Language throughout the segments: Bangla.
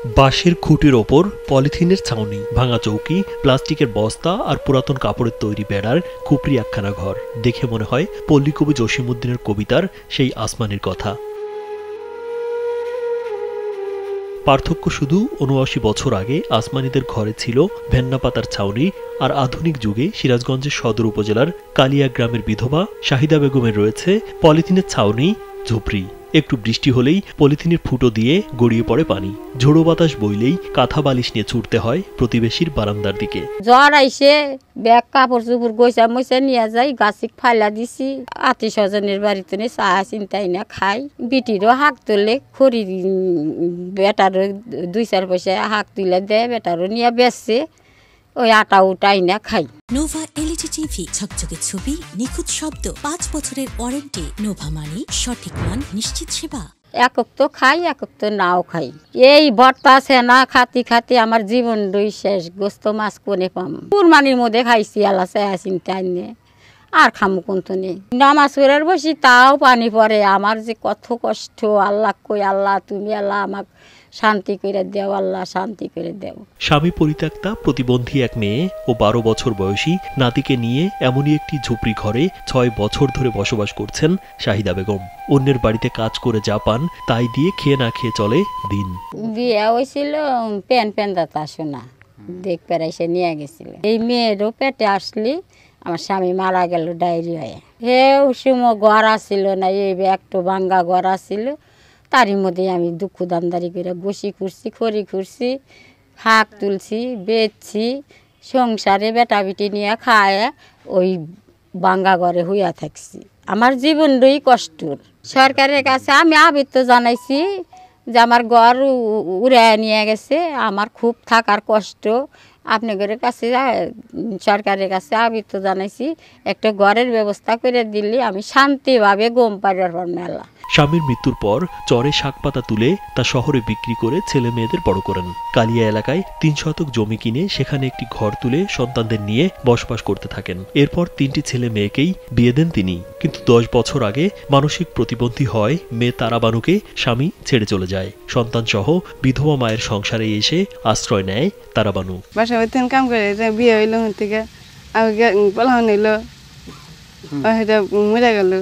বাঁশের খুঁটির ওপর পলিথিনের ছাউনি, ভাঙা চৌকি, প্লাস্টিকের বস্তা আর পুরাতন কাপড়ের তৈরি বেড়ার খুপড়ি একখানা ঘর। দেখে মনে হয় পল্লীকবি জসিমউদ্দিনের কবিতার সেই আসমানের কথা। পার্থক্য শুধু ৭৯ বছর আগে আসমানিদের ঘরে ছিল ভেন্না পাতার ছাউনি, আর আধুনিক যুগে সিরাজগঞ্জের সদর উপজেলার কালিয়া গ্রামের বিধবা শাহিদা বেগমের রয়েছে পলিথিনের ছাউনি, ঝুপড়ি। একটু বৃষ্টি হলেই পলিথিনের ফুটো দিয়ে গড়িয়ে পড়ে পানি। ঝোড়ো বাতাস বইলেই কাঁথা বালিশ নিয়ে ছুটতে হয় প্রতিবেশীর বারান্দার দিকে। জ্বর আইসে ব্যাগ কাপড় চুপড় গৈসা মইসা নিয়ে যাই, গাছি ফাইলা দিছি। আত্মীয় স্বজনের বাড়িতে চা চিন্তাই না খাই। বিটিরও হাঁক তুললে খড়ি বেটারও ২-৪ পয়সা হাঁক তুলে দেয়, বেটারও নিয়ে বেচছে, ওই আটা উটাই না খাই। নোভা এলইডি টিভি, ঝকঝকে ছবি, নিখুঁত শব্দ, ৫ বছরের ওয়ারেন্টি। নোভা মানে সঠিক মান, নিশ্চিত সেবা। একক তো খাই, একক তো নাও খাই। এই ভর্তা আছে না খাতি খাতি আমার জীবন দুই শেষ। গোস্ত মাছ কোনে পাম, কুরবানির মধ্যে খাইছি, আল্লাহ চাই চিন্তা নিয়ে আর খামু কোনতো নেই। নামাজ পড়ার বসি তাও পানি পড়ে। আমার যে কত কষ্ট, আল্লাহ কই আল্লাহ তুমি আল্লাহ আমাকে শান্তি করে দেও, আল্লাহ শান্তি করে দেও। স্বামী পরিত্যক্তা প্রতিবন্ধী এক মেয়ে ও ১২ বছর বয়সী নাতিকে নিয়ে এমনই একটি ঝুপড়ি ঘরে ৬ বছর ধরে বসবাস করছেন শাহিদা বেগম। অন্যের বাড়িতে কাজ করে যা পান তাই দিয়ে খেয়ে না খেয়ে চলে দিন। বিয়ে হয়েছিল প্যান দাতা শোনা দেখ পেরাইসে নিয়ে গেছিল। এই মেয়েরও পেটে আসলি আমার স্বামী মারা গেল ডায়রিয়ায়। হেও সময় ঘর আসছিল না, এই একটু ভাঙ্গা ঘর আসছিল। তারই মধ্যে আমি দুঃখ দামদারি করে বসি খুঁড়ছি, খড়ি খুঁড়ছি, হাঁক তুলছি, বেচছি, সংসারে বেটা বিটি নিয়ে খায় ওই ভাঙ্গা ঘরে হইয়া থাকছি। আমার জীবনটাই কষ্টর। সরকারের কাছে আমি আবেদন জানাইছি যে আমার ঘর উড়ে নিয়ে গেছে, আমার খুব থাকার কষ্ট। আপনাদের কাছে সরকারের কাছে আবেদন জানাইছি, একটা ঘরের ব্যবস্থা করে দিলে আমি শান্তিভাবে ঘুম পাড়ার পর মেলা। স্বামীর মৃত্যুর পর চরে শাকপাতা তুলে তা শহরে বিক্রি করে ছেলে মেয়েদের বড় করেন। কালিয়া এলাকায় ৩ শতক জমি কিনে সেখানে একটি ঘর তুলে সন্তানদের নিয়ে বসবাস করতে থাকেন। এরপর ৩টি ছেলে মেয়েকেই বিয়ে দেন তিনি। কিন্তু ১০ বছর আগে মানসিক প্রতিবন্ধী হয় মেয়ে তারাবানুকে স্বামী ছেড়ে চলে যায়। সন্তান সহ বিধবা মায়ের সংসারে এসে আশ্রয় নেয় তারাবানু। বাসা বাড়িতে কাম করে বিয়ে হইল থেকে আমি পলাহ নিল, মরে গেল।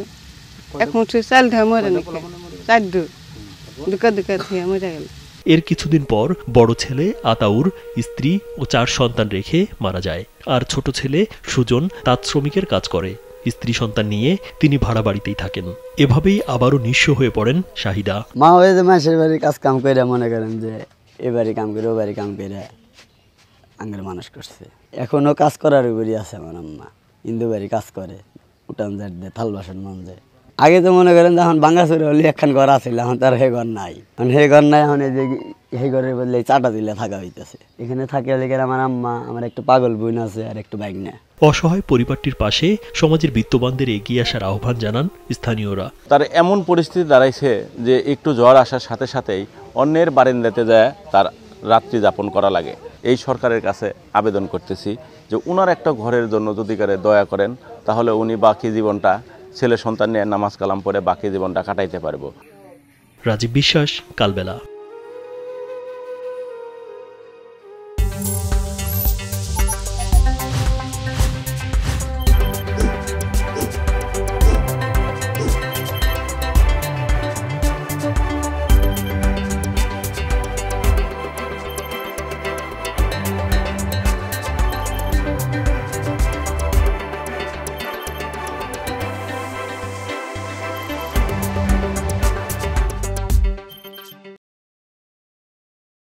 এক মুঠি চাল ধরে মরে নাকি ৪ দুকা থেকে মরে গেল। এর কিছুদিন পর বড় ছেলে আতাউর স্ত্রী ও ৪ সন্তান রেখে মারা যায়। আর ছোট ছেলে সুজন তাঁত শ্রমিকের কাজ করে। স্ত্রী সন্তান নিয়ে তিনি ভাড়া বাড়িতেই থাকেন। এভাবেই আবারও নিঃস্ব হয়ে পড়েন শাহিদা। মা হয়ে যে মাসের বাড়ি কাজ কাম করে মনে করেন যে এ বাড়ি কাম করে ও বাড়ি কাম করে আঙ্গের মানুষ করছে। এখনো কাজ করার উপরই আছে আমার আম্মা। ইন্দু বাড়ি কাজ করে, উঠান ঝাড় দেয়, থাল বাসন মঞ্জে। আগে তো মনে করেন যখন বাঙ্গাচুরে হলে একখান ঘর আছিল, এখন তার হে ঘর নাই। এখন হে ঘর নাই, এখন এই যে সেই ঘরের বদলে চাটা দিলে থাকা হইতেছে। এখানে থাকে আমার আম্মা, আমার একটু পাগল বোন আছে আর একটু বাইক না। অসহায় পরিবারটির পাশে সমাজের বিত্তবানদের এগিয়ে আসার আহ্বান জানান স্থানীয়রা। তার এমন পরিস্থিতি দাঁড়াইছে যে একটু জ্বর আসার সাথে সাথেই অন্যের বারিন্দাতে যায় তার রাত্রি যাপন করা লাগে। এই সরকারের কাছে আবেদন করতেছি যে উনার একটা ঘরের জন্য যদি করে দয়া করেন, তাহলে উনি বাকি জীবনটা ছেলে সন্তান নিয়ে নামাজ কালাম পড়ে বাকি জীবনটা কাটাইতে পারবো। রাজীব বিশ্বাস, কালবেলা।